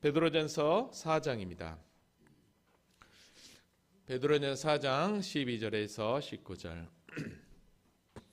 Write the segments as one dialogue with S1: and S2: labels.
S1: 베드로전서 4장입니다. 베드로전서 4장 12절에서 19절.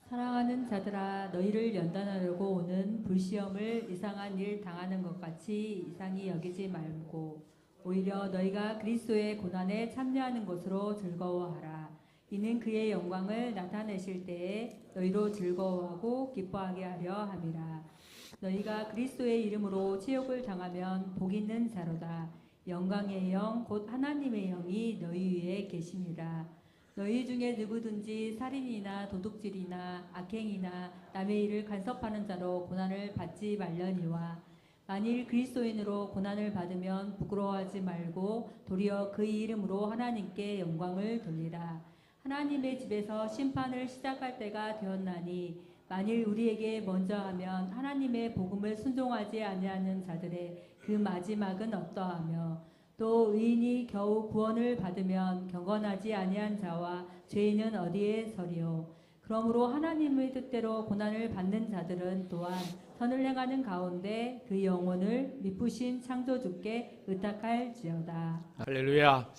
S2: 사랑하는 자들아, 너희를 연단하려고 오는 불시험을 이상한 일 당하는 것 같이 이상히 여기지 말고 오히려 너희가 그리스도의 고난에 참여하는 것으로 즐거워하라. 이는 그의 영광을 나타내실 때에 너희로 즐거워하고 기뻐하게 하려 함이라. 너희가 그리스도의 이름으로 치욕을 당하면 복 있는 자로다. 영광의 영 곧 하나님의 영이 너희 위에 계심이라. 너희 중에 누구든지 살인이나 도둑질이나 악행이나 남의 일을 간섭하는 자로 고난을 받지 말려니와 만일 그리스도인으로 고난을 받으면 부끄러워하지 말고 도리어 그의 이름으로 하나님께 영광을 돌리라. 하나님의 집에서 심판을 시작할 때가 되었나니 만일 우리에게 먼저 하면 하나님의 복음을 순종하지 아니하는 자들의 그 마지막은 어떠하며 또 의인이 겨우 구원을 받으면 경건하지 아니한 자와 죄인은 어디에 서리요. 그러므로 하나님의 뜻대로 고난을 받는 자들은 또한 선을 행하는 가운데 그 영혼을 미쁘신 창조주께 의탁할지어다.
S1: 할렐루야.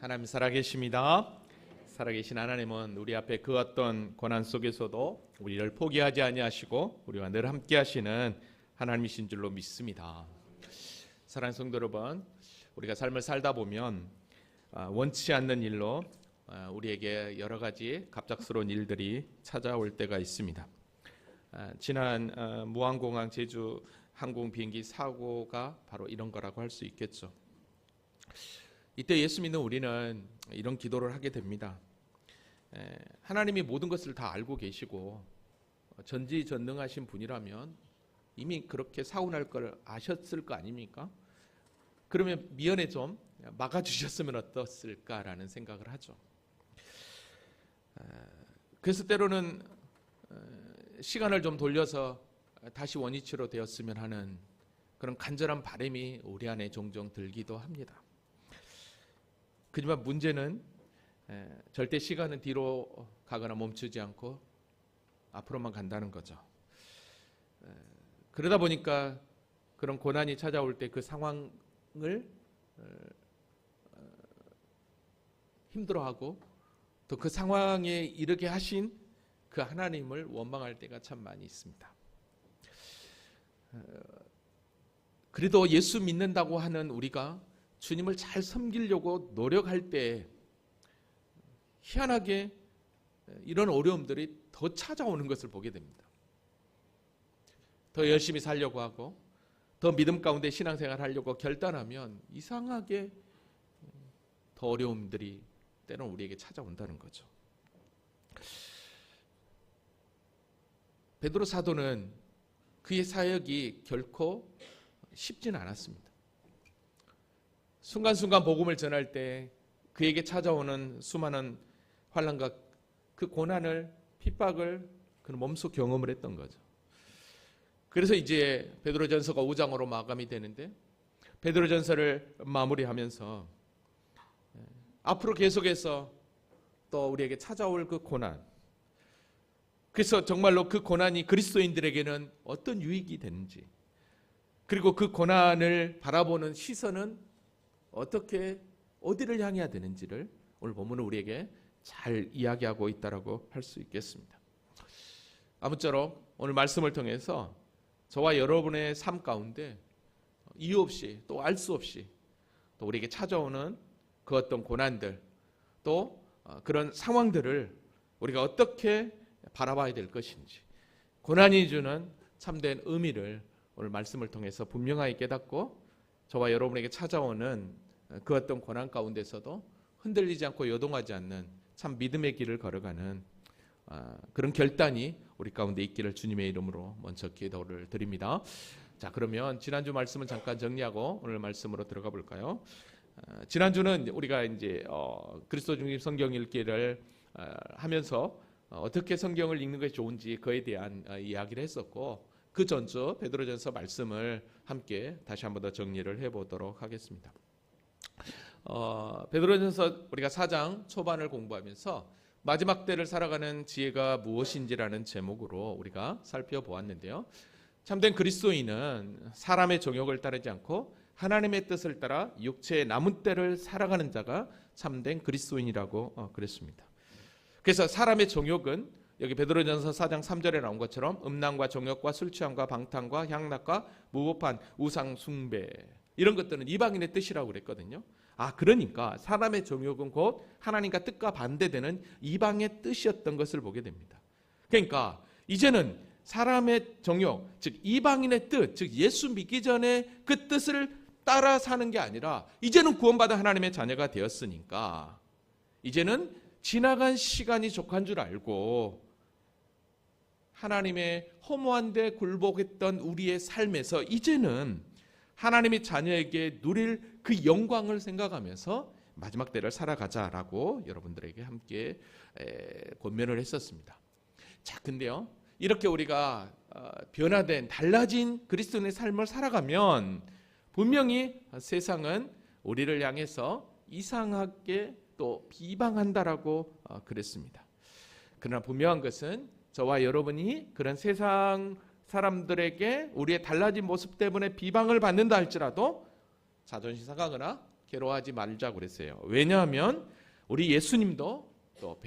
S1: 하나님 살아계십니다. 살아계신 하나님은 우리 앞에 그 어떤 고난 속에서도 우리를 포기하지 아니하시고 우리와 늘 함께 하시는 하나님이신 줄로 믿습니다. 사랑하는 성도 여러분, 우리가 삶을 살다 보면 원치 않는 일로 우리에게 여러 가지 갑작스러운 일들이 찾아올 때가 있습니다. 지난 무안공항 제주 항공 비행기 사고가 바로 이런 거라고 할 수 있겠죠. 이때 예수 믿는 우리는 이런 기도를 하게 됩니다. 하나님이 모든 것을 다 알고 계시고 전지전능하신 분이라면 이미 그렇게 사고 날 걸 아셨을 거 아닙니까? 그러면 미연에 좀 막아주셨으면 어떻을까라는 생각을 하죠. 그래서 때로는 시간을 좀 돌려서 다시 원위치로 되었으면 하는 그런 간절한 바람이 우리 안에 종종 들기도 합니다. 하지만 문제는 절대 시간은 뒤로 가거나 멈추지 않고 앞으로만 간다는 거죠. 그러다 보니까 그런 고난이 찾아올 때 그 상황을 힘들어하고 또 그 상황에 이르게 하신 그 하나님을 원망할 때가 참 많이 있습니다. 그래도 예수 믿는다고 하는 우리가 주님을 잘 섬기려고 노력할 때 희한하게 이런 어려움들이 더 찾아오는 것을 보게 됩니다. 더 열심히 살려고 하고 더 믿음 가운데 신앙생활 하려고 결단하면 이상하게 더 어려움들이 때로는 우리에게 찾아온다는 거죠. 베드로 사도는 그의 사역이 결코 쉽지는 않았습니다. 순간순간 복음을 전할 때 그에게 찾아오는 수많은 환난과 그 고난을 핍박을 그는 몸소 경험을 했던 거죠. 그래서 이제 베드로전서가 5장으로 마감이 되는데 베드로전서를 마무리하면서 앞으로 계속해서 또 우리에게 찾아올 그 고난, 그래서 정말로 그 고난이 그리스도인들에게는 어떤 유익이 되는지, 그리고 그 고난을 바라보는 시선은 어떻게 어디를 향해야 되는지를 오늘 본문은 우리에게 잘 이야기하고 있다라고 할 수 있겠습니다. 아무쪼록 오늘 말씀을 통해서 저와 여러분의 삶 가운데 이유 없이 또 알 수 없이 또 우리에게 찾아오는 그 어떤 고난들 또 그런 상황들을 우리가 어떻게 바라봐야 될 것인지, 고난이 주는 참된 의미를 오늘 말씀을 통해서 분명하게 깨닫고 저와 여러분에게 찾아오는 그 어떤 고난 가운데서도 흔들리지 않고 요동하지 않는 참 믿음의 길을 걸어가는 그런 결단이 우리 가운데 있기를 주님의 이름으로 먼저 기도를 드립니다. 자, 그러면 지난주 말씀을 잠깐 정리하고 오늘 말씀으로 들어가 볼까요? 지난주는 우리가 이제 그리스도 중심 성경 읽기를 하면서 어떻게 성경을 읽는 것이 좋은지 그에 대한 이야기를 했었고, 그 전주 베드로전서 말씀을 함께 다시 한번 더 정리를 해보도록 하겠습니다. 베드로전서 우리가 4장 초반을 공부하면서 마지막 때를 살아가는 지혜가 무엇인지라는 제목으로 우리가 살펴보았는데요. 참된 그리스도인은 사람의 정욕을 따르지 않고 하나님의 뜻을 따라 육체의 남은 때를 살아가는 자가 참된 그리스도인이라고 그랬습니다. 그래서 사람의 정욕은 여기 베드로전서 4장 3절에 나온 것처럼 음란과 정욕과 술 취함과 방탕과 향락과 무법한 우상 숭배, 이런 것들은 이방인의 뜻이라고 그랬거든요. 그러니까 사람의 정욕은 곧 하나님과 뜻과 반대되는 이방의 뜻이었던 것을 보게 됩니다. 그러니까 이제는 사람의 정욕, 즉 이방인의 뜻, 즉 예수 믿기 전에 그 뜻을 따라 사는 게 아니라 이제는 구원받은 하나님의 자녀가 되었으니까 이제는 지나간 시간이 족한 줄 알고 하나님의 허무한 데 굴복했던 우리의 삶에서 이제는 하나님의 자녀에게 누릴 그 영광을 생각하면서 마지막 때를 살아가자라고 여러분들에게 함께 권면을 했었습니다. 자, 근데요, 이렇게 우리가 변화된 달라진 그리스도인의 삶을 살아가면 분명히 세상은 우리를 향해서 이상하게 또 비방한다라고 그랬습니다. 그러나 분명한 것은 저와 여러분이 그런 세상 사람들에게 우리의 달라진 모습 때문에 비방을 받는다 할지라도 자존심 상하거나 괴로워하지 말자고 그랬어요. 왜냐하면 우리 예수님도 또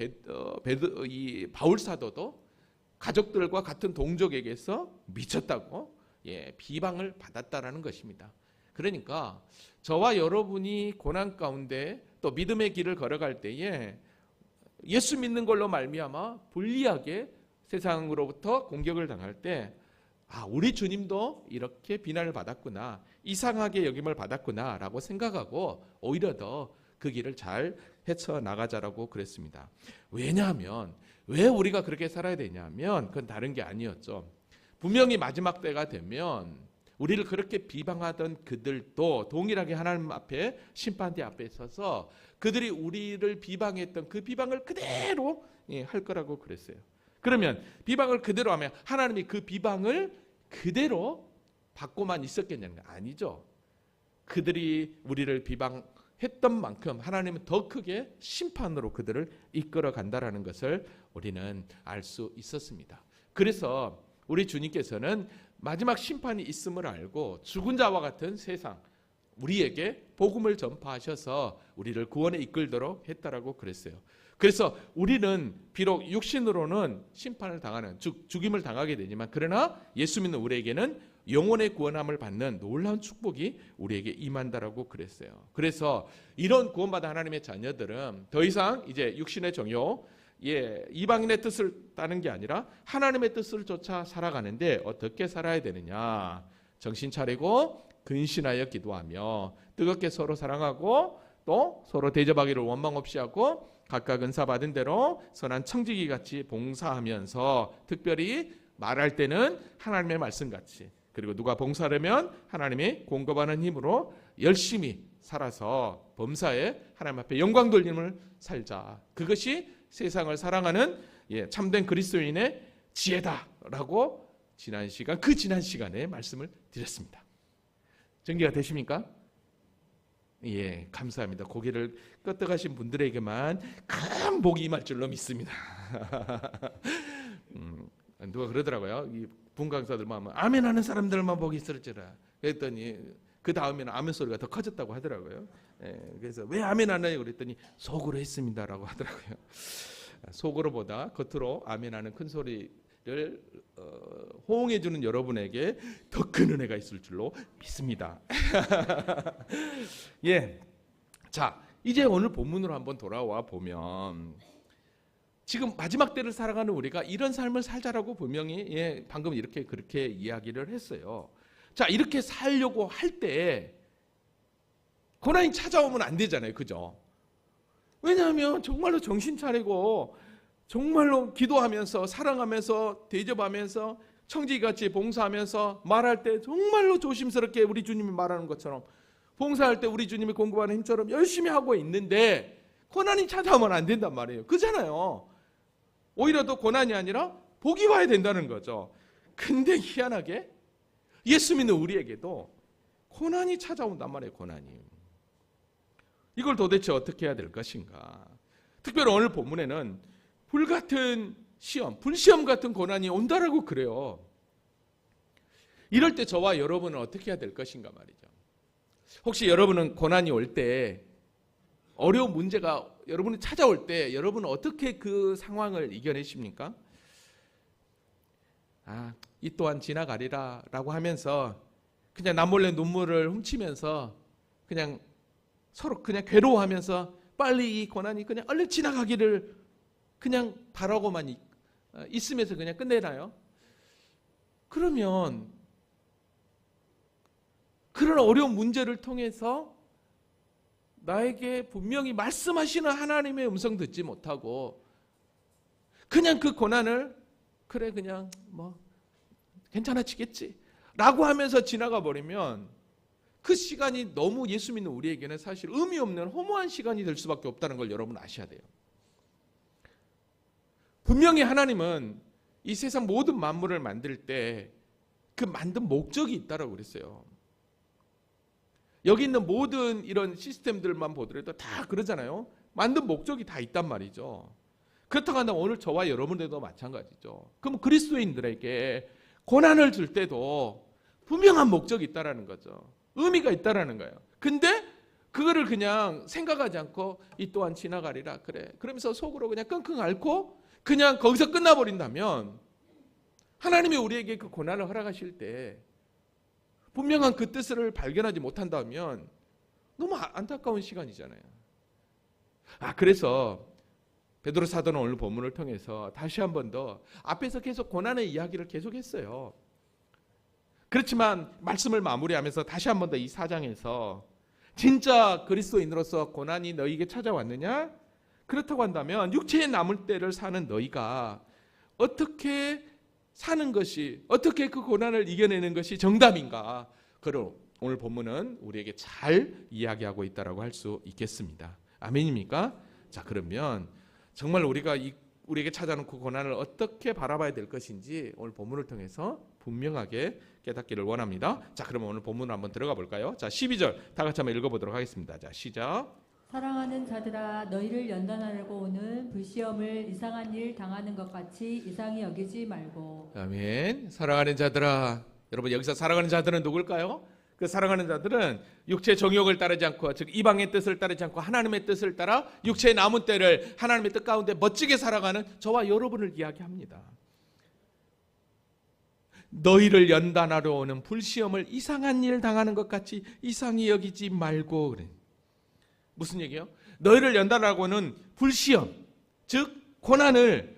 S1: 바울 사도도 가족들과 같은 동족에게서 미쳤다고 비방을 받았다라는 것입니다. 그러니까 저와 여러분이 고난 가운데 또 믿음의 길을 걸어갈 때에 예수 믿는 걸로 말미암아 불리하게 세상으로부터 공격을 당할 때 우리 주님도 이렇게 비난을 받았구나, 이상하게 여김을 받았구나 라고 생각하고 오히려 더 그 길을 잘 헤쳐나가자라고 그랬습니다. 왜냐하면 왜 우리가 그렇게 살아야 되냐면 그건 다른 게 아니었죠. 분명히 마지막 때가 되면 우리를 그렇게 비방하던 그들도 동일하게 하나님 앞에 심판대 앞에 서서 그들이 우리를 비방했던 그 비방을 그대로 할 거라고 그랬어요. 그러면 비방을 그대로 하면 하나님이 그 비방을 그대로 받고만 있었겠냐는 거 아니죠. 그들이 우리를 비방했던 만큼 하나님은 더 크게 심판으로 그들을 이끌어 간다라는 것을 우리는 알 수 있었습니다. 그래서 우리 주님께서는 마지막 심판이 있음을 알고 죽은 자와 같은 세상, 우리에게 복음을 전파하셔서 우리를 구원에 이끌도록 했다라고 그랬어요. 그래서 우리는 비록 육신으로는 심판을 당하는, 죽임을 당하게 되지만 그러나 예수 믿는 우리에게는 영혼의 구원함을 받는 놀라운 축복이 우리에게 임한다라고 그랬어요. 그래서 이런 구원받은 하나님의 자녀들은 더 이상 이제 육신의 정욕, 이방인의 뜻을 따는 게 아니라 하나님의 뜻을 쫓아 살아가는데 어떻게 살아야 되느냐? 정신 차리고 근신하여 기도하며 뜨겁게 서로 사랑하고 또 서로 대접하기를 원망 없이 하고 각각 은사 받은 대로 선한 청지기 같이 봉사하면서, 특별히 말할 때는 하나님의 말씀 같이, 그리고 누가 봉사하려면 하나님이 공급하는 힘으로 열심히 살아서 범사에 하나님 앞에 영광 돌림을 살자. 그것이 세상을 사랑하는 참된 그리스도인의 지혜다라고 지난 시간에 말씀을 드렸습니다. 정리가 되십니까? 감사합니다. 고개를 끄덕하신 분들에게만 큰 복이 임할 줄로 믿습니다. 누가 그러더라고요. 이 분강사들만 하면 아멘 하는 사람들만 복이 있을지라. 그랬더니 그 다음에는 아멘 소리가 더 커졌다고 하더라고요. 그래서 왜 아멘 안 해요? 그랬더니 속으로 했습니다라고 하더라고요. 속으로보다 겉으로 아멘하는 큰 소리를 호응해 주는 여러분에게 더 큰 은혜가 있을 줄로 믿습니다. 자, 이제 오늘 본문으로 한번 돌아와 보면 지금 마지막 때를 살아가는 우리가 이런 삶을 살자라고 분명히 방금 그렇게 이야기를 했어요. 자, 이렇게 살려고 할 때 고난이 찾아오면 안 되잖아요. 그죠? 왜냐하면 정말로 정신 차리고 정말로 기도하면서 사랑하면서 대접하면서 청지기같이 봉사하면서 말할 때 정말로 조심스럽게 우리 주님이 말하는 것처럼 봉사할 때 우리 주님이 공급하는 힘처럼 열심히 하고 있는데 고난이 찾아오면 안 된단 말이에요. 그잖아요. 오히려 더 고난이 아니라 복이 와야 된다는 거죠. 근데 희한하게 예수 믿는 우리에게도 고난이 찾아온단 말이에요. 고난이. 이걸 도대체 어떻게 해야 될 것인가? 특별히 오늘 본문에는 불같은 시험, 불시험 같은 고난이 온다라고 그래요. 이럴 때 저와 여러분은 어떻게 해야 될 것인가 말이죠. 혹시 여러분은 고난이 올 때, 어려운 문제가 여러분이 찾아올 때 여러분은 어떻게 그 상황을 이겨내십니까? 이 또한 지나가리라 라고 하면서 그냥 남몰래 눈물을 훔치면서 그냥 서로 그냥 괴로워하면서 빨리 이 고난이 그냥 얼른 지나가기를 그냥 바라고만 있으면서 그냥 끝내나요? 그러면 그런 어려운 문제를 통해서 나에게 분명히 말씀하시는 하나님의 음성 듣지 못하고 그냥 그 고난을 그래 그냥 뭐 괜찮아지겠지 라고 하면서 지나가 버리면 그 시간이 너무 예수 믿는 우리에게는 사실 의미 없는 허무한 시간이 될 수밖에 없다는 걸 여러분 아셔야 돼요. 분명히 하나님은 이 세상 모든 만물을 만들 때 그 만든 목적이 있다라고 그랬어요. 여기 있는 모든 이런 시스템들만 보더라도 다 그러잖아요. 만든 목적이 다 있단 말이죠. 그렇다고 한다면 오늘 저와 여러분들도 마찬가지죠. 그럼 그리스도인들에게 고난을 줄 때도 분명한 목적이 있다라는 거죠. 의미가 있다라는 거예요. 근데 그거를 그냥 생각하지 않고 이 또한 지나가리라 그래. 그러면서 속으로 그냥 끙끙 앓고 그냥 거기서 끝나버린다면 하나님이 우리에게 그 고난을 허락하실 때 분명한 그 뜻을 발견하지 못한다면 너무 안타까운 시간이잖아요. 그래서 베드로 사도는 오늘 본문을 통해서 다시 한 번 더 앞에서 계속 고난의 이야기를 계속했어요. 그렇지만 말씀을 마무리하면서 다시 한 번 더 이 4장에서 진짜 그리스도인으로서 고난이 너희에게 찾아왔느냐? 그렇다고 한다면 육체에 남을 때를 사는 너희가 어떻게 사는 것이, 어떻게 그 고난을 이겨내는 것이 정답인가? 그럼 오늘 본문은 우리에게 잘 이야기하고 있다라고 할 수 있겠습니다. 아멘입니까? 자, 그러면 정말 우리에게 찾아오는 그 고난을 어떻게 바라봐야 될 것인지 오늘 본문을 통해서 분명하게 깨닫기를 원합니다. 자, 그러면 오늘 본문을 한번 들어가 볼까요? 자, 12절 다 같이 한번 읽어보도록 하겠습니다. 자, 시작.
S2: 사랑하는 자들아 너희를 연단하려고 오는 불시험을 이상한 일 당하는 것 같이 이상히 여기지 말고.
S1: 아멘. 사랑하는 자들아, 여러분 여기서 사랑하는 자들은 누굴까요? 그 사랑하는 자들은 육체의 정욕을 따르지 않고, 즉 이방의 뜻을 따르지 않고 하나님의 뜻을 따라 육체의 남은 때를 하나님의 뜻 가운데 멋지게 살아가는 저와 여러분을 이야기합니다. 너희를 연단하러 오는 불시험을 이상한 일 당하는 것 같이 이상히 여기지 말고. 그래. 무슨 얘기예요? 너희를 연단하고는 불시험, 즉 고난을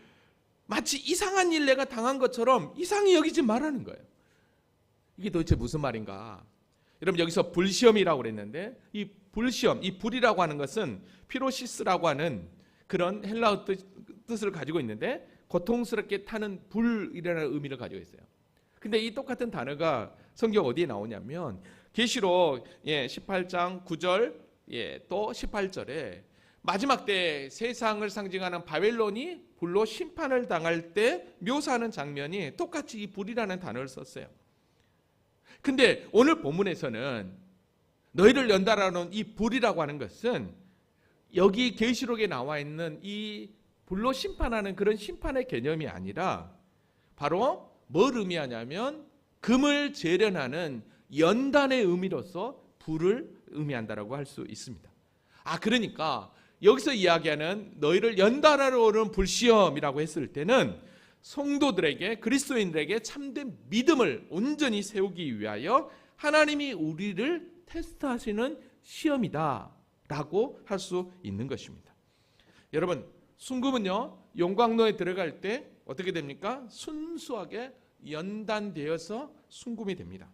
S1: 마치 이상한 일 내가 당한 것처럼 이상히 여기지 말라는 거예요. 이게 도대체 무슨 말인가? 여러분 여기서 불시험이라고 그랬는데 이 불시험, 이 불이라고 하는 것은 피로시스라고 하는 그런 헬라어 뜻을 가지고 있는데 고통스럽게 타는 불이라는 의미를 가지고 있어요. 근데 이 똑같은 단어가 성경 어디에 나오냐면 계시록 18장 9절 또 18절에 마지막 때 세상을 상징하는 바벨론이 불로 심판을 당할 때 묘사하는 장면이 똑같이 이 불이라는 단어를 썼어요. 근데 오늘 본문에서는 너희를 연단하는 이 불이라고 하는 것은 여기 계시록에 나와 있는 이 불로 심판하는 그런 심판의 개념이 아니라 바로 뭘 의미하냐면 금을 재련하는 연단의 의미로서 불을 의미한다라고 할 수 있습니다. 그러니까 여기서 이야기하는 너희를 연단하러 오는 불시험이라고 했을 때는 성도들에게, 그리스도인들에게 참된 믿음을 온전히 세우기 위하여 하나님이 우리를 테스트하시는 시험이다라고 할 수 있는 것입니다. 여러분, 순금은요 용광로에 들어갈 때 어떻게 됩니까? 순수하게 연단되어서 순금이 됩니다.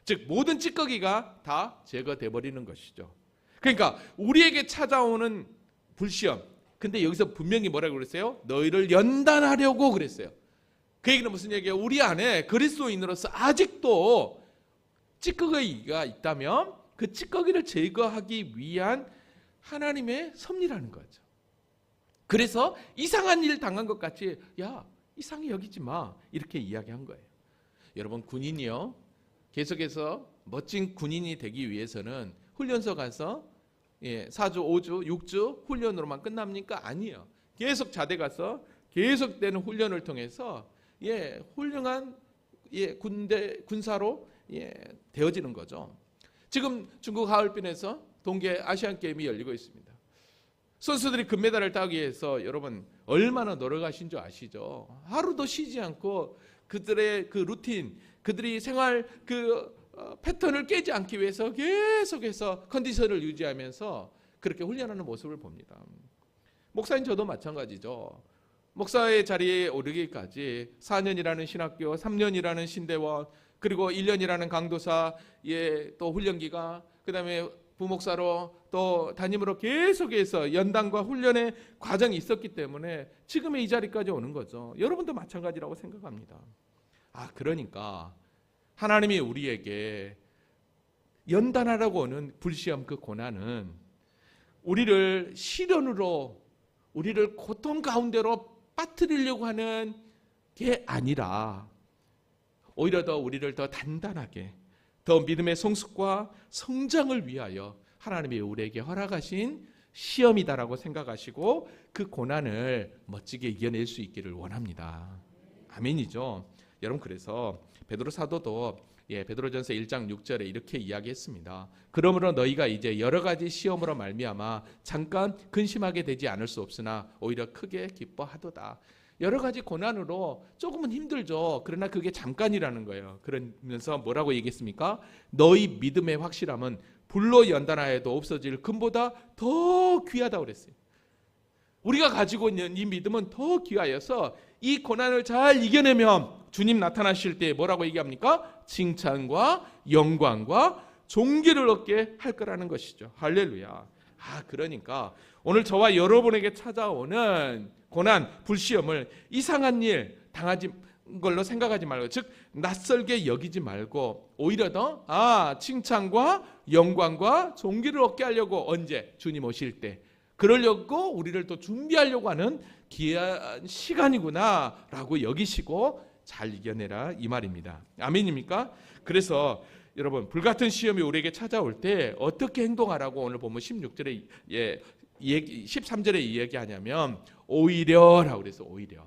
S1: 즉 모든 찌꺼기가 다 제거돼 버리는 것이죠. 그러니까 우리에게 찾아오는 불시험, 근데 여기서 분명히 뭐라고 그랬어요? 너희를 연단하려고 그랬어요. 그 얘기는 무슨 얘기예요? 우리 안에 그리스도인으로서 아직도 찌꺼기가 있다면 그 찌꺼기를 제거하기 위한 하나님의 섭리라는 거죠. 그래서 이상한 일 당한 것 같이 야 이상히 여기지 마 이렇게 이야기한 거예요. 여러분 군인이요 계속해서 멋진 군인이 되기 위해서는 훈련소 가서 4주, 5주, 6주 훈련으로만 끝납니까? 아니에요. 계속 자대 가서 계속되는 훈련을 통해서 훌륭한 군사로 되어지는 거죠. 지금 중국 하얼빈에서 동계 아시안 게임이 열리고 있습니다. 선수들이 금메달을 따기 위해서 여러분 얼마나 노력하신 줄 아시죠? 하루도 쉬지 않고 그들의 그 루틴, 그들이 생활 패턴을 깨지 않기 위해서 계속해서 컨디션을 유지하면서 그렇게 훈련하는 모습을 봅니다. 목사인 저도 마찬가지죠. 목사의 자리에 오르기까지 4년이라는 신학교, 3년이라는 신대원, 그리고 1년이라는 강도사의 또 훈련기가, 그다음에 부목사로 또 담임으로 계속해서 연단과 훈련의 과정이 있었기 때문에 지금의 이 자리까지 오는 거죠. 여러분도 마찬가지라고 생각합니다. 그러니까 하나님이 우리에게 연단하라고 하는 불시험, 그 고난은 우리를 시련으로, 우리를 고통 가운데로 빠뜨리려고 하는 게 아니라 오히려 더 우리를 더 단단하게, 더 믿음의 성숙과 성장을 위하여 하나님이 우리에게 허락하신 시험이다라고 생각하시고 그 고난을 멋지게 이겨낼 수 있기를 원합니다. 아멘이죠. 여러분, 그래서 베드로 사도도 베드로전서 1장 6절에 이렇게 이야기했습니다. 그러므로 너희가 이제 여러 가지 시험으로 말미암아 잠깐 근심하게 되지 않을 수 없으나 오히려 크게 기뻐하도다. 여러 가지 고난으로 조금은 힘들죠. 그러나 그게 잠깐이라는 거예요. 그러면서 뭐라고 얘기했습니까? 너희 믿음의 확실함은 불로 연단하여도 없어질 금보다 더 귀하다고 그랬어요. 우리가 가지고 있는 이 믿음은 더 귀하여서 이 고난을 잘 이겨내면 주님 나타나실 때 뭐라고 얘기합니까? 칭찬과 영광과 존귀를 얻게 할 거라는 것이죠. 할렐루야. 그러니까 오늘 저와 여러분에게 찾아오는 고난, 불시험을 이상한 일 당하지 걸로 생각하지 말고, 즉 낯설게 여기지 말고 오히려 더 칭찬과 영광과 존귀를 얻게 하려고, 언제? 주님 오실 때 그러려고 우리를 또 준비하려고 하는 귀한 시간이구나 라고 여기시고 잘 이겨내라, 이 말입니다. 아멘입니까? 그래서 여러분, 불같은 시험이 우리에게 찾아올 때 어떻게 행동하라고 오늘 보면 16절에 13절에 이야기하냐면 오히려라고 그래서 오히려.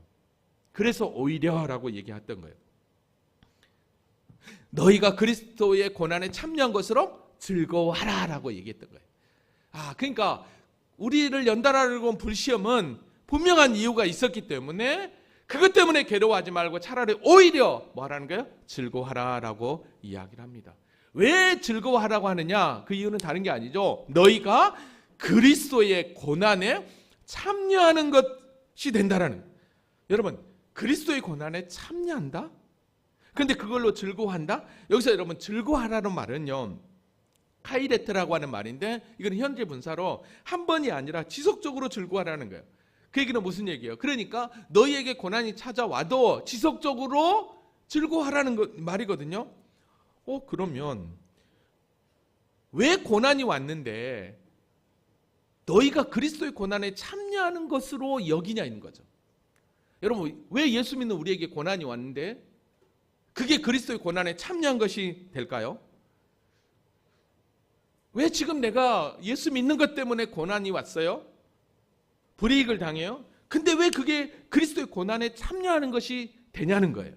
S1: 그래서 오히려라고 얘기했던 거예요. 너희가 그리스도의 고난에 참여한 것으로 즐거워하라라고 얘기했던 거예요. 그러니까 우리를 연단하려고 온 불시험은 분명한 이유가 있었기 때문에 그것 때문에 괴로워하지 말고 차라리 오히려 뭐 하라는 거예요? 즐거워하라라고 이야기를 합니다. 왜 즐거워하라고 하느냐? 그 이유는 다른 게 아니죠. 너희가 그리스도의 고난에 참여하는 것이 된다라는. 여러분, 그리스도의 고난에 참여한다? 그런데 그걸로 즐거워한다? 여기서 여러분, 즐거워하라는 말은요, 카이레트라고 하는 말인데 이건 현재 분사로 한 번이 아니라 지속적으로 즐거워하라는 거예요. 그 얘기는 무슨 얘기예요? 그러니까 너희에게 고난이 찾아와도 지속적으로 즐거워하라는 말이거든요. 그러면 왜 고난이 왔는데 너희가 그리스도의 고난에 참여하는 것으로 여기냐 있는 거죠. 여러분, 왜 예수 믿는 우리에게 고난이 왔는데 그게 그리스도의 고난에 참여한 것이 될까요? 왜 지금 내가 예수 믿는 것 때문에 고난이 왔어요? 불이익을 당해요? 근데 왜 그게 그리스도의 고난에 참여하는 것이 되냐는 거예요.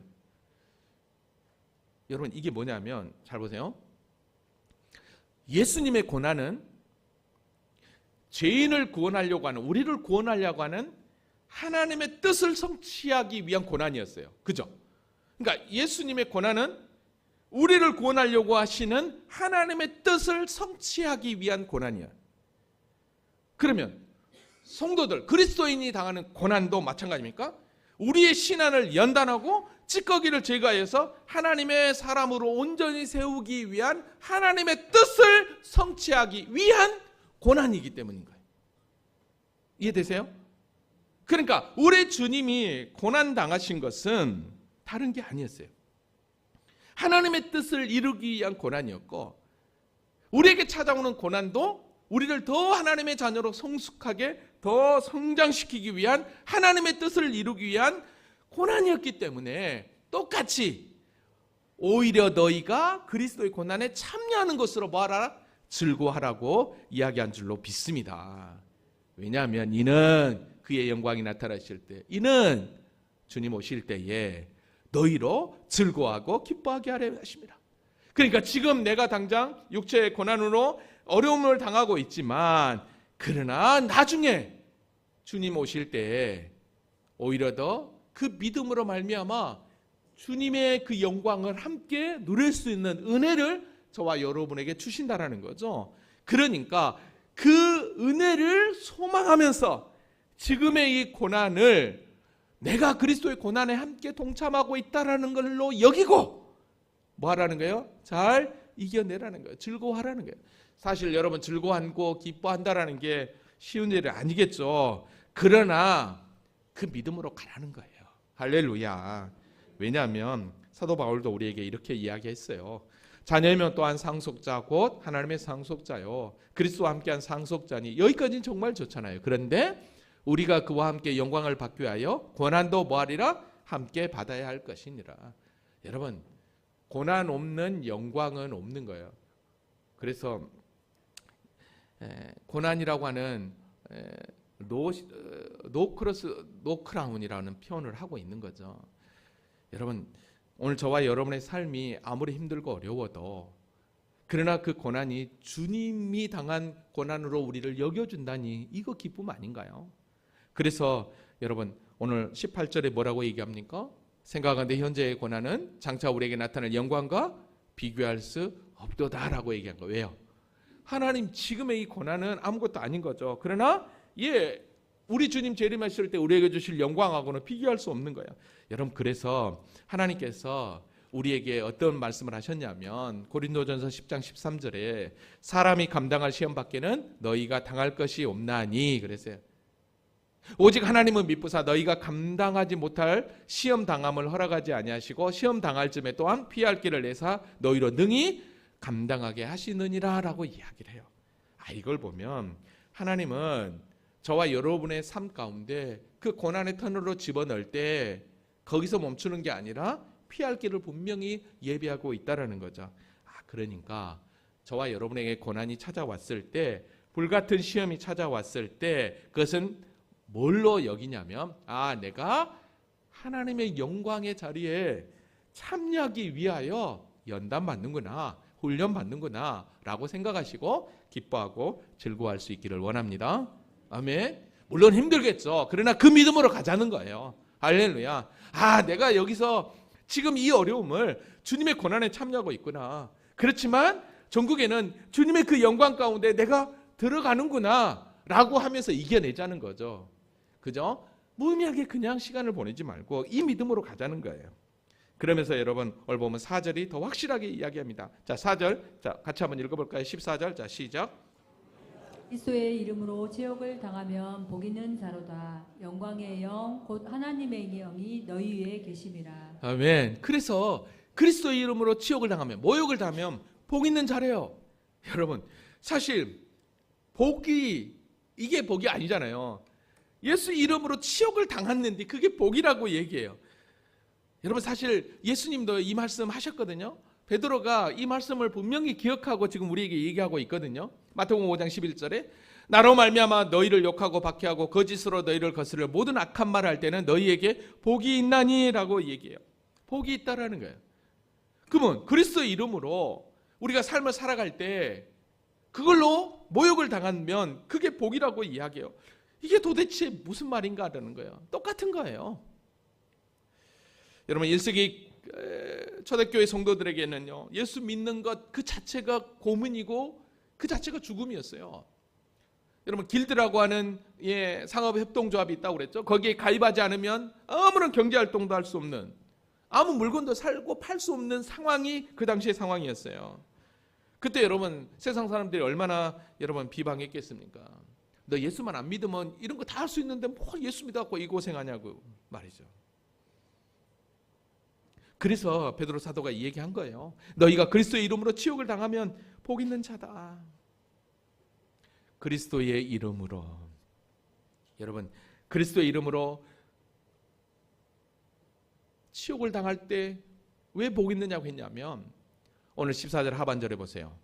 S1: 여러분, 이게 뭐냐면 잘 보세요. 예수님의 고난은 죄인을 구원하려고 하는, 우리를 구원하려고 하는 하나님의 뜻을 성취하기 위한 고난이었어요. 그죠? 그러니까 예수님의 고난은 우리를 구원하려고 하시는 하나님의 뜻을 성취하기 위한 고난이야. 그러면 성도들, 그리스도인이 당하는 고난도 마찬가지입니까? 우리의 신앙을 연단하고 찌꺼기를 제거해서 하나님의 사람으로 온전히 세우기 위한 하나님의 뜻을 성취하기 위한 고난이기 때문인 거예요. 이해되세요? 그러니까 우리 주님이 고난 당하신 것은 다른 게 아니었어요. 하나님의 뜻을 이루기 위한 고난이었고, 우리에게 찾아오는 고난도 우리를 더 하나님의 자녀로 성숙하게 더 성장시키기 위한 하나님의 뜻을 이루기 위한 고난이었기 때문에 똑같이 오히려 너희가 그리스도의 고난에 참여하는 것으로 뭐하라? 즐거워하라고 이야기한 줄로 믿습니다. 왜냐하면 이는 그의 영광이 나타나실 때, 이는 주님 오실 때에 너희로 즐거워하고 기뻐하게 하려 하십니다. 그러니까 지금 내가 당장 육체의 고난으로 어려움을 당하고 있지만 그러나 나중에 주님 오실 때 오히려 더 그 믿음으로 말미암아 주님의 그 영광을 함께 누릴 수 있는 은혜를 저와 여러분에게 주신다라는 거죠. 그러니까 그 은혜를 소망하면서 지금의 이 고난을 내가 그리스도의 고난에 함께 동참하고 있다라는 걸로 여기고 뭐 하라는 거예요? 잘 이겨내라는 거예요. 즐거워하라는 거예요. 사실 여러분 즐거워하고 기뻐한다라는 게 쉬운 일이 아니겠죠. 그러나 그 믿음으로 가라는 거예요. 할렐루야. 왜냐하면 사도 바울도 우리에게 이렇게 이야기했어요. 자녀이면 또한 상속자 곧 하나님의 상속자요. 그리스도와 함께한 상속자니 여기까지는 정말 좋잖아요. 그런데 우리가 그와 함께 영광을 받기 위하여 고난도 뭐하리라? 함께 받아야 할 것이니라. 여러분 고난 없는 영광은 없는 거예요. 그래서 고난이라고 하는 노크라운이라는 표현을 하고 있는 거죠. 여러분 오늘 저와 여러분의 삶이 아무리 힘들고 어려워도 그러나 그 고난이 주님이 당한 고난으로 우리를 여겨준다니 이거 기쁨 아닌가요? 그래서 여러분 오늘 18절에 뭐라고 얘기합니까? 생각하건대 현재의 고난은 장차 우리에게 나타날 영광과 비교할 수 없도다라고 얘기한 거예요. 왜요? 하나님 지금의 이 고난은 아무것도 아닌 거죠. 그러나 우리 주님 재림하실 때 우리에게 주실 영광하고는 비교할 수 없는 거예요. 여러분 그래서 하나님께서 우리에게 어떤 말씀을 하셨냐면 고린도전서 10장 13절에 사람이 감당할 시험 밖에는 너희가 당할 것이 없나니 그랬어요. 오직 하나님은 미쁘사 너희가 감당하지 못할 시험 당함을 허락하지 아니하시고 시험 당할 쯤에 또한 피할 길을 내사 너희로 능히 감당하게 하시느니라 라고 이야기를 해요. 이걸 보면 하나님은 저와 여러분의 삶 가운데 그 고난의 터널로 집어넣을 때 거기서 멈추는 게 아니라 피할 길을 분명히 예비하고 있다라는 거죠. 그러니까 저와 여러분에게 고난이 찾아왔을 때 불같은 시험이 찾아왔을 때 그것은 뭘로 여기냐면 내가 하나님의 영광의 자리에 참여하기 위하여 연단받는구나 훈련받는구나 라고 생각하시고 기뻐하고 즐거워할 수 있기를 원합니다. 아멘. 물론 힘들겠죠. 그러나 그 믿음으로 가자는 거예요. 할렐루야. 내가 여기서 지금 이 어려움을 주님의 고난에 참여하고 있구나. 그렇지만 전국에는 주님의 그 영광 가운데 내가 들어가는구나 라고 하면서 이겨내자는 거죠. 그죠? 무의미하게 그냥 시간을 보내지 말고 이 믿음으로 가자는 거예요. 그러면서 여러분 오늘 보면 4절이 더 확실하게 이야기합니다. 자 4절 같이 한번 읽어볼까요? 14절 자 시작.
S2: 그리스도의 이름으로 지옥을 당하면 복 있는 자로다. 영광의 영 곧 하나님의 영이 너희 위에 계심이라.
S1: 아멘. 그래서 그리스도의 이름으로 지옥을 당하면 모욕을 당하면 복 있는 자래요. 여러분 사실 이게 복이 아니잖아요. 예수 이름으로 치욕을 당했는데 그게 복이라고 얘기해요. 여러분 사실 예수님도 이 말씀 하셨거든요. 베드로가 이 말씀을 분명히 기억하고 지금 우리에게 얘기하고 있거든요. 마태복음 5장 11절에 나로 말미암아 너희를 욕하고 박해하고 거짓으로 너희를 거스를 모든 악한 말을 할 때는 너희에게 복이 있나니 라고 얘기해요. 복이 있다라는 거예요. 그러면 그리스도의 이름으로 우리가 삶을 살아갈 때 그걸로 모욕을 당하면 그게 복이라고 이야기해요. 이게 도대체 무슨 말인가 하는 거예요. 똑같은 거예요. 여러분 1세기 초대교회 성도들에게는요 예수 믿는 것 그 자체가 고문이고 그 자체가 죽음이었어요. 여러분 길드라고 하는 상업협동조합이 있다고 그랬죠. 거기에 가입하지 않으면 아무런 경제활동도 할 수 없는 아무 물건도 살고 팔 수 없는 상황이 그 당시의 상황이었어요. 그때 여러분 세상 사람들이 얼마나 여러분 비방했겠습니까? 너 예수만 안 믿으면 이런 거 다 할 수 있는데 뭐 예수 믿어갖고 이 고생하냐고 말이죠. 그래서 베드로 사도가 이 얘기한 거예요. 너희가 그리스도의 이름으로 치욕을 당하면 복 있는 자다. 그리스도의 이름으로 여러분 그리스도의 이름으로 치욕을 당할 때 왜 복 있느냐고 했냐면 오늘 14절 하반절에 보세요.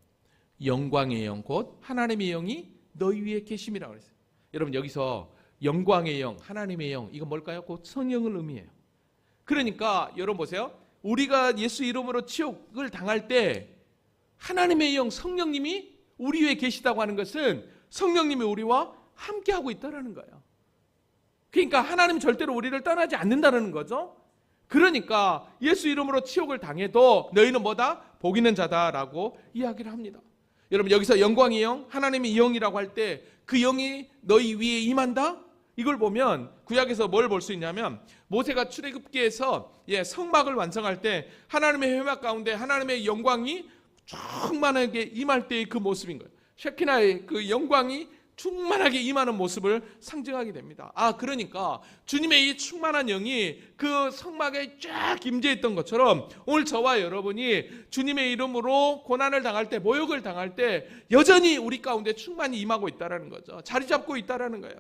S1: 영광의 영 곧 하나님의 영이 너희 위에 계심이라고 그랬어요. 여러분 여기서 영광의 영, 하나님의 영 이거 뭘까요? 곧 성령을 의미해요. 그러니까 여러분 보세요. 우리가 예수 이름으로 치욕을 당할 때 하나님의 영 성령님이 우리 위에 계시다고 하는 것은 성령님이 우리와 함께하고 있다는 거예요. 그러니까 하나님 절대로 우리를 떠나지 않는다는 거죠. 그러니까 예수 이름으로 치욕을 당해도 너희는 뭐다? 복 있는 자다라고 이야기를 합니다. 여러분 여기서 영광의 영, 하나님의 영이라고 할 때 그 영이 너희 위에 임한다? 이걸 보면 구약에서 뭘 볼 수 있냐면 모세가 출애굽기에서 성막을 완성할 때 하나님의 회막 가운데 하나님의 영광이 충만하게 임할 때의 그 모습인 거예요. 셰키나의 그 영광이 충만하게 임하는 모습을 상징하게 됩니다. 그러니까 주님의 이 충만한 영이 그 성막에 쫙 임재했던 것처럼 오늘 저와 여러분이 주님의 이름으로 고난을 당할 때, 모욕을 당할 때 여전히 우리 가운데 충만히 임하고 있다는 거죠. 자리 잡고 있다는 거예요.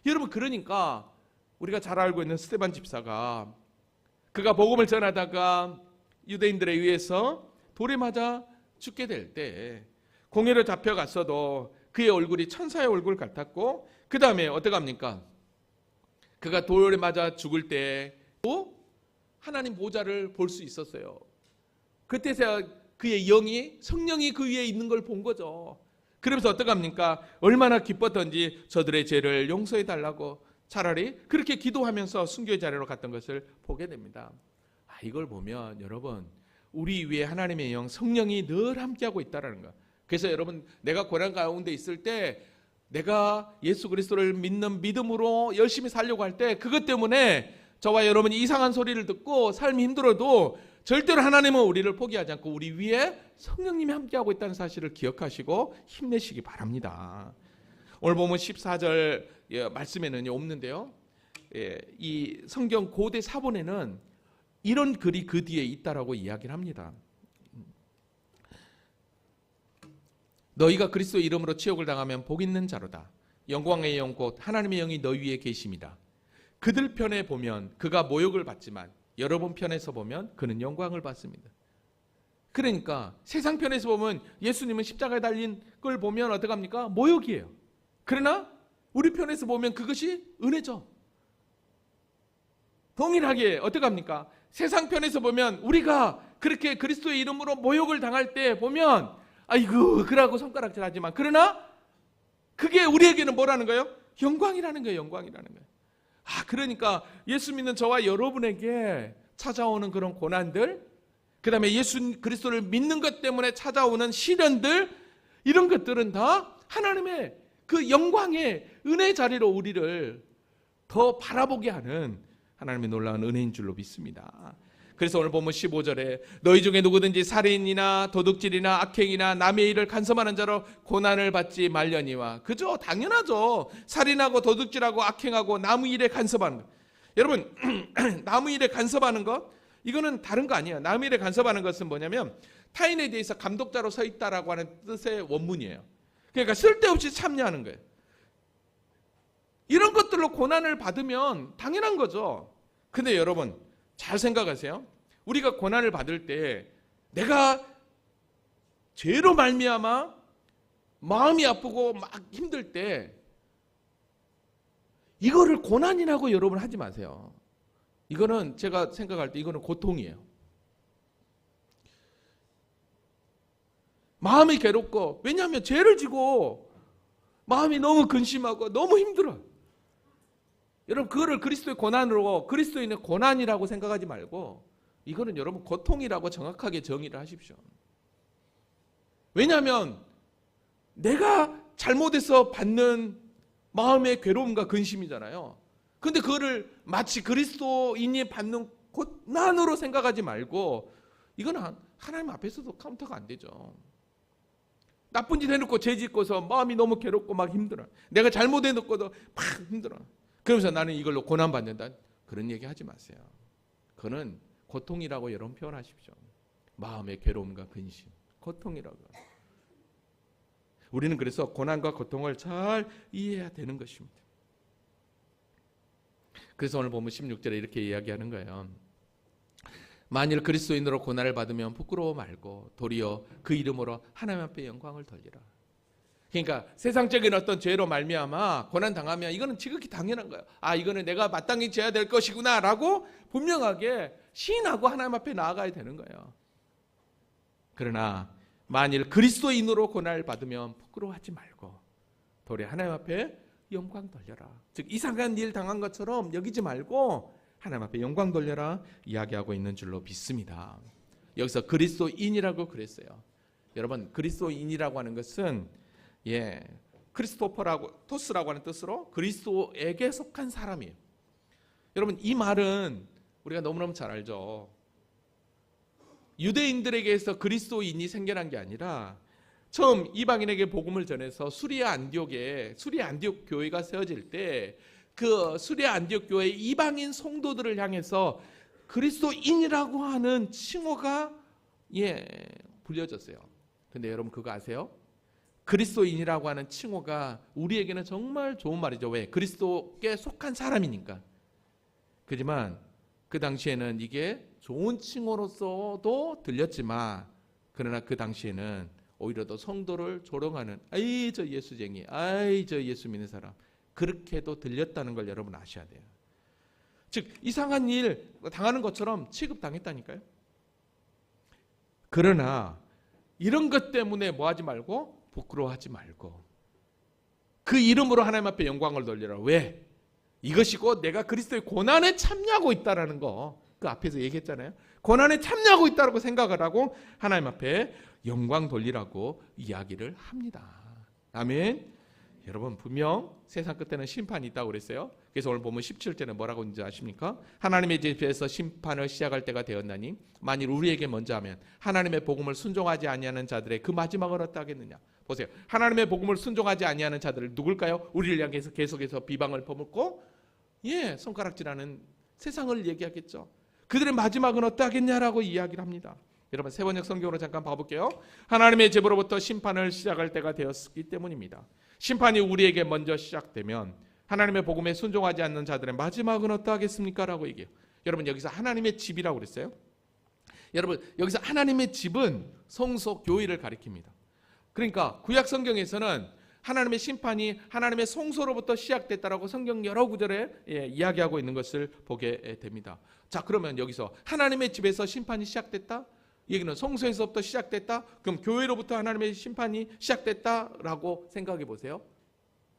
S1: 여러분 그러니까 우리가 잘 알고 있는 스데반 집사가 그가 복음을 전하다가 유대인들에 의해서 돌에 맞아 죽게 될 때 공회로 잡혀갔어도 그의 얼굴이 천사의 얼굴 같았고 그 다음에 어떻게 합니까? 그가 돌에 맞아 죽을 때 하나님 보좌를 볼 수 있었어요. 그때서야 그의 영이 성령이 그 위에 있는 걸 본 거죠. 그러면서 어떻게 합니까? 얼마나 기뻤던지 저들의 죄를 용서해 달라고 차라리 그렇게 기도하면서 순교의 자리로 갔던 것을 보게 됩니다. 이걸 보면 여러분 우리 위에 하나님의 영 성령이 늘 함께하고 있다는 거. 그래서 여러분 내가 고난 가운데 있을 때 내가 예수 그리스도를 믿는 믿음으로 열심히 살려고 할 때 그것 때문에 저와 여러분이 이상한 소리를 듣고 삶이 힘들어도 절대로 하나님은 우리를 포기하지 않고 우리 위에 성령님이 함께하고 있다는 사실을 기억하시고 힘내시기 바랍니다. 오늘 보면 14절 말씀에는 없는데요. 이 성경 고대 사본에는 이런 글이 그 뒤에 있다라고 이야기를 합니다. 너희가 그리스도의 이름으로 치욕을 당하면 복 있는 자로다. 영광의 영 곧 하나님의 영이 너희 위에 계심이다. 그들 편에 보면 그가 모욕을 받지만 여러분 편에서 보면 그는 영광을 받습니다. 그러니까 세상 편에서 보면 예수님은 십자가에 달린 걸 보면 어떡합니까? 모욕이에요. 그러나 우리 편에서 보면 그것이 은혜죠. 동일하게 어떡합니까? 세상 편에서 보면 우리가 그렇게 그리스도의 이름으로 모욕을 당할 때 보면 아이고 그러고 손가락질 하지만 그러나 그게 우리에게는 뭐라는 거예요? 영광이라는 거예요. 영광이라는 거예요. 그러니까 예수 믿는 저와 여러분에게 찾아오는 그런 고난들, 그 다음에 예수 그리스도를 믿는 것 때문에 찾아오는 시련들, 이런 것들은 다 하나님의 그 영광의 은혜 자리로 우리를 더 바라보게 하는 하나님의 놀라운 은혜인 줄로 믿습니다. 그래서 오늘 보면 15절에 너희 중에 누구든지 살인이나 도둑질이나 악행이나 남의 일을 간섭하는 자로 고난을 받지 말려니와. 그죠? 당연하죠. 살인하고 도둑질하고 악행하고 남의 일에 간섭하는 것. 여러분 남의 일에 간섭하는 것 이거는 다른 거 아니에요. 남의 일에 간섭하는 것은 뭐냐면 타인에 대해서 감독자로 서 있다라고 하는 뜻의 원문이에요. 그러니까 쓸데없이 참여하는 거예요. 이런 것들로 고난을 받으면 당연한 거죠. 근데 여러분 잘 생각하세요. 우리가 고난을 받을 때 내가 죄로 말미암아 마음이 아프고 막 힘들 때 이거를 고난이라고 여러분 하지 마세요. 이거는 제가 생각할 때 이거는 고통이에요. 마음이 괴롭고 왜냐하면 죄를 지고 마음이 너무 근심하고 너무 힘들어요. 여러분 그거를 그리스도의 고난으로 그리스도인의 고난이라고 생각하지 말고 이거는 여러분 고통이라고 정확하게 정의를 하십시오. 왜냐하면 내가 잘못해서 받는 마음의 괴로움과 근심이잖아요. 근데 그거를 마치 그리스도인이 받는 고난으로 생각하지 말고 이거는 하나님 앞에서도 카운터가 안 되죠. 나쁜 짓 해놓고 죄 짓고서 마음이 너무 괴롭고 막 힘들어. 내가 잘못해놓고도 막 힘들어. 그러면서 나는 이걸로 고난받는다. 그런 얘기 하지 마세요. 그거는 고통이라고 여러분 표현하십시오. 마음의 괴로움과 근심. 고통이라고. 우리는 그래서 고난과 고통을 잘 이해해야 되는 것입니다. 그래서 오늘 보면 16절에 이렇게 이야기하는 거예요. 만일 그리스도인으로 고난을 받으면 부끄러워 말고 도리어 그 이름으로 하나님 앞에 영광을 돌리라. 그러니까 세상적인 어떤 죄로 말미암아 고난 당하면 이거는 지극히 당연한 거예요. 이거는 내가 마땅히 져야 될 것이구나라고 분명하게 시인하고 하나님 앞에 나아가야 되는 거예요. 그러나 만일 그리스도인으로 고난을 받으면 부끄러워하지 말고 도리 하나님 앞에 영광 돌려라. 즉 이상한 일 당한 것처럼 여기지 말고 하나님 앞에 영광 돌려라 이야기하고 있는 줄로 믿습니다. 여기서 그리스도인이라고 그랬어요. 여러분 그리스도인이라고 하는 것은 크리스토퍼라고 토스라고 하는 뜻으로 그리스도에게 속한 사람이에요. 여러분 이 말은 우리가 너무너무 잘 알죠. 유대인들에게서 그리스도인이 생겨난 게 아니라 처음 이방인에게 복음을 전해서 수리아 안디옥 교회가 세워질 때 그 수리아 안디옥 교회 이방인 성도들을 향해서 그리스도인이라고 하는 칭호가 불려졌어요. 근데 여러분 그거 아세요? 그리스도인이라고 하는 칭호가 우리에게는 정말 좋은 말이죠. 왜? 그리스도께 속한 사람이니까. 그렇지만 그 당시에는 이게 좋은 칭호로서도 들렸지만 그러나 그 당시에는 오히려 더 성도를 조롱하는 아이 저 예수쟁이, 아이 저 예수 믿는 사람 그렇게도 들렸다는 걸 여러분 아셔야 돼요. 즉 이상한 일 당하는 것처럼 취급당했다니까요. 그러나 이런 것 때문에 뭐하지 말고 부끄러워하지 말고 그 이름으로 하나님 앞에 영광을 돌려라. 왜? 이것이 곧 내가 그리스도의 고난에 참여하고 있다라는 거 그 앞에서 얘기했잖아요. 고난에 참여하고 있다고 생각을 하고 하나님 앞에 영광 돌리라고 이야기를 합니다. 아멘. 여러분 분명 세상 끝에는 심판이 있다고 그랬어요. 그래서 오늘 보면 17절에 뭐라고 있는지 아십니까? 하나님의 집에서 심판을 시작할 때가 되었나니 만일 우리에게 먼저 하면 하나님의 복음을 순종하지 아니하는 자들의 그 마지막을 어떠하겠느냐. 보세요. 하나님의 복음을 순종하지 아니하는 자들을 누굴까요? 우리를 향해서 계속해서 비방을 퍼붓고 손가락질하는 세상을 얘기하겠죠. 그들의 마지막은 어떠하겠냐라고 이야기를 합니다. 여러분 세번역 성경으로 잠깐 봐볼게요. 하나님의 집으로부터 심판을 시작할 때가 되었기 때문입니다. 심판이 우리에게 먼저 시작되면 하나님의 복음에 순종하지 않는 자들의 마지막은 어떠하겠습니까? 라고 얘기해요. 여러분 여기서 하나님의 집이라고 그랬어요. 여러분 여기서 하나님의 집은 성소 교회를 가리킵니다. 그러니까 구약 성경에서는 하나님의 심판이 하나님의 성소로부터 시작됐다라고 성경 여러 구절에 이야기하고 있는 것을 보게 됩니다. 자 그러면 여기서 하나님의 집에서 심판이 시작됐다? 얘기는 성소에서부터 시작됐다? 그럼 교회로부터 하나님의 심판이 시작됐다라고 생각해 보세요.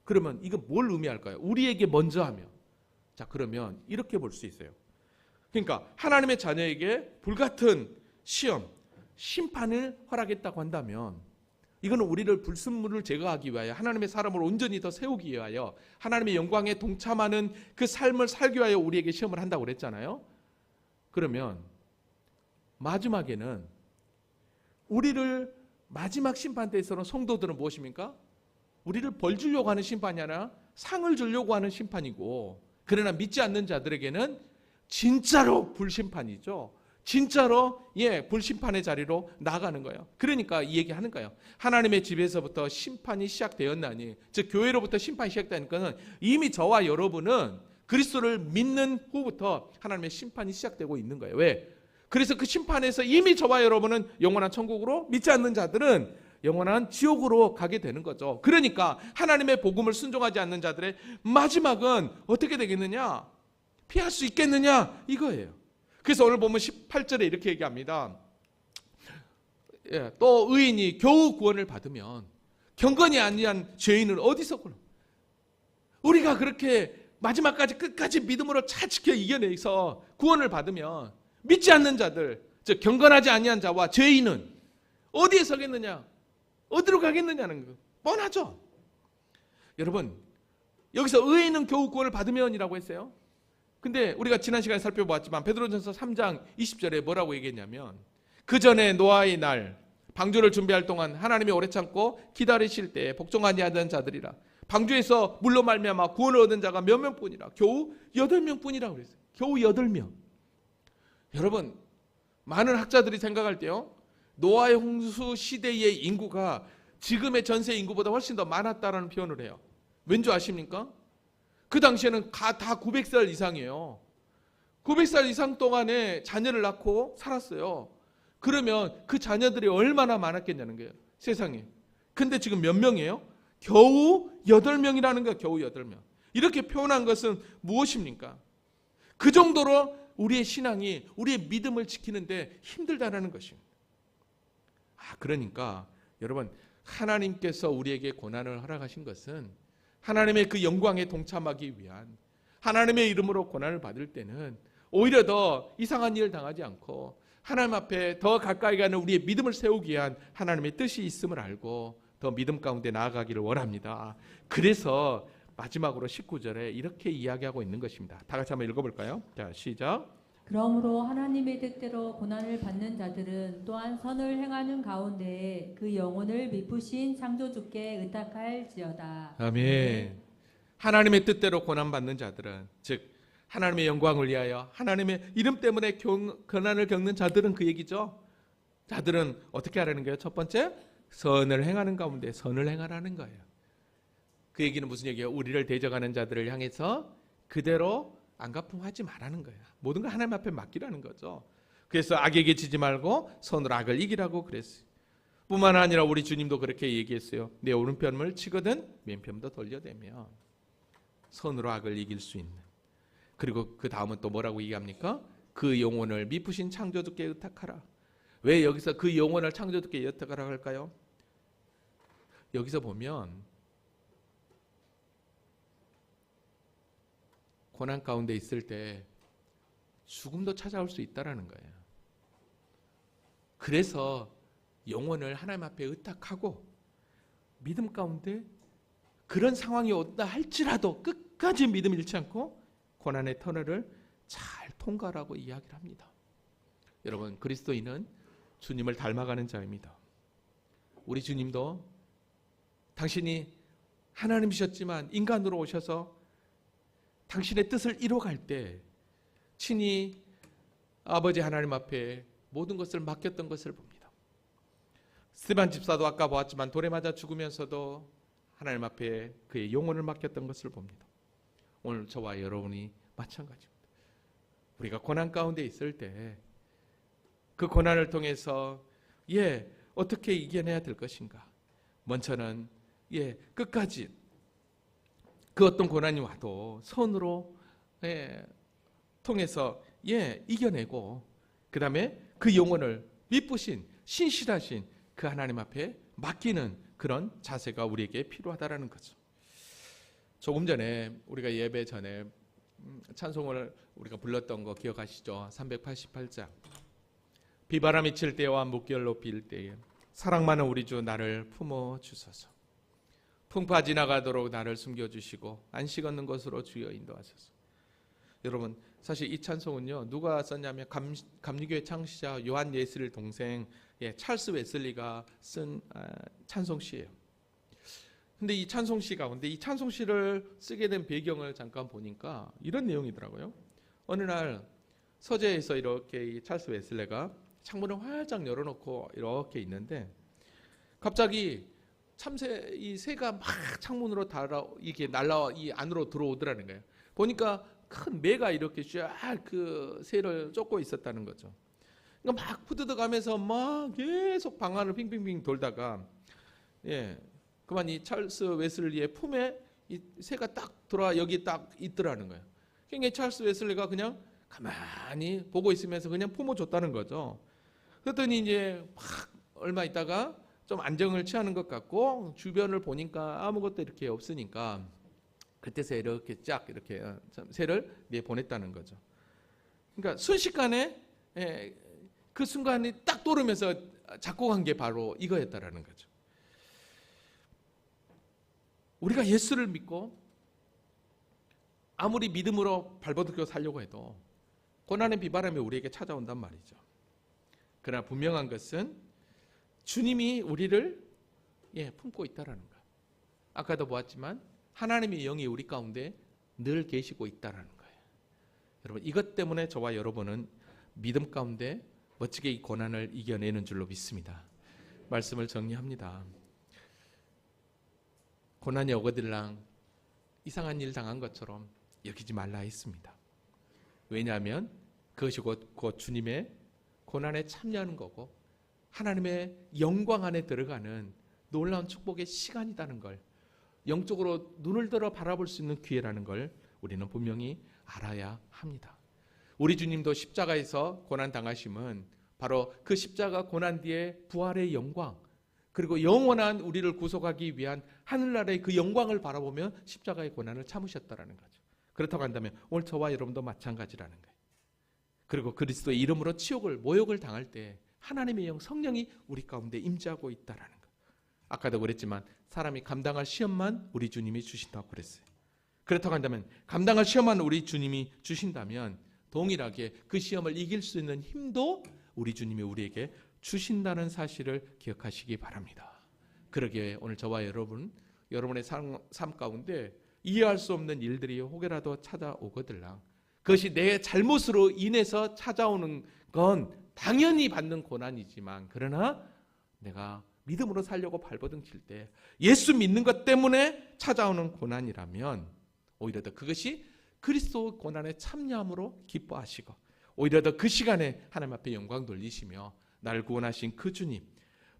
S1: 그러면 이건 뭘 의미할까요? 우리에게 먼저 하면. 자 그러면 이렇게 볼 수 있어요. 그러니까 하나님의 자녀에게 불같은 시험, 심판을 허락했다고 한다면 이거는 우리를 불순물을 제거하기 위하여 하나님의 사람을 온전히 더 세우기 위하여 하나님의 영광에 동참하는 그 삶을 살기 위하여 우리에게 시험을 한다고 그랬잖아요. 그러면 마지막에는 우리를 마지막 심판 때에서는 성도들은 무엇입니까? 우리를 벌 주려고 하는 심판이 아니라 상을 주려고 하는 심판이고 그러나 믿지 않는 자들에게는 진짜로 불심판이죠. 진짜로 불심판의 자리로 나가는 거예요. 그러니까 이 얘기하는 거예요. 하나님의 집에서부터 심판이 시작되었나니 즉 교회로부터 심판이 시작되니까는 이미 저와 여러분은 그리스도를 믿는 후부터 하나님의 심판이 시작되고 있는 거예요. 왜? 그래서 그 심판에서 이미 저와 여러분은 영원한 천국으로 믿지 않는 자들은 영원한 지옥으로 가게 되는 거죠. 그러니까 하나님의 복음을 순종하지 않는 자들의 마지막은 어떻게 되겠느냐? 피할 수 있겠느냐? 이거예요. 그래서 오늘 보면 18절에 이렇게 얘기합니다. 또 의인이 겨우 구원을 받으면 경건이 아니한 죄인은 어디서 구원? 우리가 그렇게 마지막까지 끝까지 믿음으로 잘 지켜 이겨내서 구원을 받으면 믿지 않는 자들, 즉 경건하지 아니한 자와 죄인은 어디에 서겠느냐? 어디로 가겠느냐는 거 뻔하죠. 여러분 여기서 의인은 겨우 구원을 받으면이라고 했어요. 근데 우리가 지난 시간에 살펴보았지만 베드로전서 3장 20절에 뭐라고 얘기했냐면 그 전에 노아의 날 방주를 준비할 동안 하나님이 오래 참고 기다리실 때 복종하지 않은 자들이라 방주에서 물로 말미암아 구원을 얻은 자가 몇 명뿐이라 겨우 8명뿐이라고 그랬어요. 겨우 8명. 여러분 많은 학자들이 생각할 때요 노아의 홍수 시대의 인구가 지금의 전세 인구보다 훨씬 더 많았다라는 표현을 해요. 왠 줄 아십니까? 그 당시에는 다 900살 이상이에요. 900살 이상 동안에 자녀를 낳고 살았어요. 그러면 그 자녀들이 얼마나 많았겠냐는 거예요. 세상에. 근데 지금 몇 명이에요? 겨우 8명이라는 거예요. 겨우 8명. 이렇게 표현한 것은 무엇입니까? 그 정도로 우리의 신앙이 우리의 믿음을 지키는데 힘들다라는 것입니다. 그러니까 여러분, 하나님께서 우리에게 고난을 허락하신 것은 하나님의 그 영광에 동참하기 위한, 하나님의 이름으로 고난을 받을 때는 오히려 더 이상한 일을 당하지 않고 하나님 앞에 더 가까이 가는 우리의 믿음을 세우기 위한 하나님의 뜻이 있음을 알고 더 믿음 가운데 나아가기를 원합니다. 그래서 마지막으로 19절에 이렇게 이야기하고 있는 것입니다. 다 같이 한번 읽어볼까요? 자, 시작.
S2: 그러므로 하나님의 뜻대로 고난을 받는 자들은 또한 선을 행하는 가운데에 그 영혼을 미쁘신 창조주께 의탁할지어다.
S1: 아멘. 하나님의 뜻대로 고난받는 자들은, 즉 하나님의 영광을 위하여 하나님의 이름 때문에 고난을 겪는 자들은 그 얘기죠. 자들은 어떻게 하라는 거예요? 첫 번째, 선을 행하는 가운데 선을 행하라는 거예요. 그 얘기는 무슨 얘기예요? 우리를 대적하는 자들을 향해서 그대로 안갚음하지 말라는 거야. 모든 걸 하나님 앞에 맡기라는 거죠. 그래서 악에게 지지 말고 선으로 악을 이기라고 그랬어요. 뿐만 아니라 우리 주님도 그렇게 얘기했어요. 내 오른편을 치거든 왼편도 돌려대며 선으로 악을 이길 수 있는. 그리고 그 다음은 또 뭐라고 얘기합니까? 그 영혼을 미쁘신 창조주께 의탁하라. 왜 여기서 그 영혼을 창조주께 의탁하라 할까요? 여기서 보면 고난 가운데 있을 때 죽음도 찾아올 수 있다라는 거예요. 그래서 영혼을 하나님 앞에 의탁하고 믿음 가운데 그런 상황이 온다 할지라도 끝까지 믿음 잃지 않고 고난의 터널을 잘 통과하라고 이야기를 합니다. 여러분, 그리스도인은 주님을 닮아가는 자입니다. 우리 주님도 당신이 하나님이셨지만 인간으로 오셔서 당신의 뜻을 이뤄갈 때 친히 아버지 하나님 앞에 모든 것을 맡겼던 것을 봅니다. 스데반 집사도 아까 보았지만 돌에 맞아 죽으면서도 하나님 앞에 그의 영혼을 맡겼던 것을 봅니다. 오늘 저와 여러분이 마찬가지입니다. 우리가 고난 가운데 있을 때 그 고난을 통해서 어떻게 이겨내야 될 것인가? 먼저는 끝까지 그 어떤 고난이 와도 선으로 통해서 이겨내고 그 다음에 그 영혼을 미쁘신 신실하신 그 하나님 앞에 맡기는 그런 자세가 우리에게 필요하다라는 거죠. 조금 전에 우리가 예배 전에 찬송을 우리가 불렀던 거 기억하시죠? 388장. 비바람이 칠 때와 물결로 빌 때에 사랑 많은 우리 주 나를 품어 주소서. 풍파 지나가도록 나를 숨겨주시고 안식 얻는 곳으로 주여 인도하소서. 여러분, 사실 이 찬송은요 누가 썼냐면 감리교회 창시자 요한 웨슬리 동생 찰스 웨슬리가 쓴 찬송시예요. 근데 이 찬송시 가운데 이 찬송시를 쓰게 된 배경을 잠깐 보니까 이런 내용이더라고요. 어느 날 서재에서 이렇게 이 찰스 웨슬리가 창문을 활짝 열어놓고 이렇게 있는데 갑자기 참새 이 새가 막 창문으로 이렇게 날아 이 안으로 들어오더라는 거예요. 보니까 큰 매가 이렇게 쫙 그 새를 쫓고 있었다는 거죠. 그러니까 막 푸드득하면서 막 계속 방 안을 빙빙빙 돌다가 그만 이 찰스 웨슬리의 품에 이 새가 딱 들어와 여기 딱 있더라는 거예요. 그러니까 찰스 웨슬리가 그냥 가만히 보고 있으면서 그냥 품어줬다는 거죠. 그랬더니 이제 막 얼마 있다가 좀 안정을 취하는 것 같고 주변을 보니까 아무것도 이렇게 없으니까 그때서 이렇게 쫙 이렇게 새를 보냈다는 거죠. 그러니까 순식간에 그 순간이 딱 떠오르면서 작곡한 게 바로 이거였다라는 거죠. 우리가 예수를 믿고 아무리 믿음으로 발버둥 살려고 해도 고난의 비바람이 우리에게 찾아온단 말이죠. 그러나 분명한 것은 주님이 우리를 품고 있다라는 거예요. 아까도 보았지만 하나님의 영이 우리 가운데 늘 계시고 있다라는 거예요. 여러분, 이것 때문에 저와 여러분은 믿음 가운데 멋지게 이 고난을 이겨내는 줄로 믿습니다. 말씀을 정리합니다. 고난이 오거들랑 이상한 일 당한 것처럼 여기지 말라 했습니다. 왜냐하면 그것이 곧 주님의 고난에 참여하는 거고 하나님의 영광 안에 들어가는 놀라운 축복의 시간이라는 걸, 영적으로 눈을 들어 바라볼 수 있는 기회라는 걸 우리는 분명히 알아야 합니다. 우리 주님도 십자가에서 고난 당하심은 바로 그 십자가 고난 뒤에 부활의 영광, 그리고 영원한 우리를 구속하기 위한 하늘나라의 그 영광을 바라보며 십자가의 고난을 참으셨다라는 거죠. 그렇다고 한다면 오늘 저와 여러분도 마찬가지라는 거예요. 그리고 그리스도의 이름으로 모욕을 당할 때 하나님의 영 성령이 우리 가운데 임재하고 있다라는 거. 아까도 그랬지만 사람이 감당할 시험만 우리 주님이 주신다고 그랬어요. 그렇다고 한다면 감당할 시험만 우리 주님이 주신다면 동일하게 그 시험을 이길 수 있는 힘도 우리 주님이 우리에게 주신다는 사실을 기억하시기 바랍니다. 그러기에 오늘 저와 여러분의 삶 가운데 이해할 수 없는 일들이 혹여라도 찾아오거들랑 그것이 내 잘못으로 인해서 찾아오는 건 당연히 받는 고난이지만, 그러나 내가 믿음으로 살려고 발버둥 칠 때 예수 믿는 것 때문에 찾아오는 고난이라면 오히려 더 그것이 그리스도 고난에 참여함으로 기뻐하시고, 오히려 더 그 시간에 하나님 앞에 영광 돌리시며 나를 구원하신 그 주님,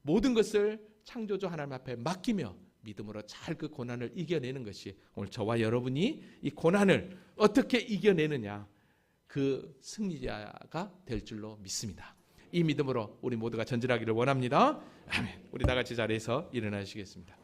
S1: 모든 것을 창조주 하나님 앞에 맡기며 믿음으로 잘 그 고난을 이겨내는 것이 오늘 저와 여러분이 이 고난을 어떻게 이겨내느냐, 그 승리자가 될 줄로 믿습니다. 이 믿음으로 우리 모두가 전진하기를 원합니다. 아멘. 우리 다 같이 자리에서 일어나시겠습니다.